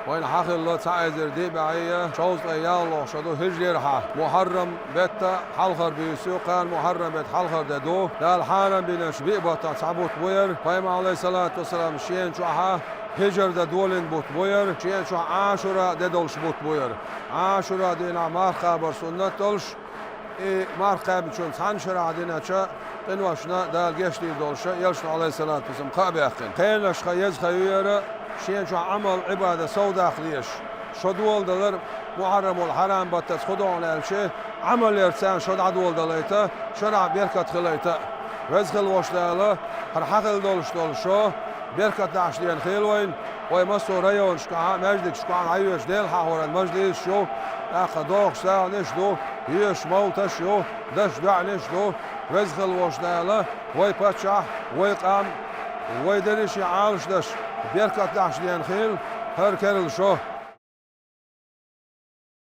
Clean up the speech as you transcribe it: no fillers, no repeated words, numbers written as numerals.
وين حق الله تعايزر دي بعية شوز أيام الله شدو هجرها محرم بيت حلخر بيسوقان محرم بيت حلخر ددو دال حارم بينش بيبطا تعبوت بوير فايم عليه الصلاة والسلام شين شوحا هجر دولين بوت بوير شين شو عاشورا دولش بوت بوير عاشورا دينا مار خبر سنة دولش مارقا بچون سانشر عدنا چا تنواشنا دال گشتي دولشا يلشنا عليه الصلاة والسلام قابيخن خيلش خيز خيويرا شين شو عمل عبادة سودا خليش شو دول دلر محرم والحرام بتس خدون الشيء عمل يرسان شو دول دليتا شرع بيركت خليتا رزق الوشلاله هر حقل دولشو بيركت داشتين خيلوين ويمسو ريون شكا مجدك شكا عيوش ديل حاور المجلس شو اخدوخ ساعة نشدو يش موتش يو دش بع نشدو رزق الوشلاله ويبتشح ويقام ويدرش يعالش دش بيركت داشتين خيل هر كرل شو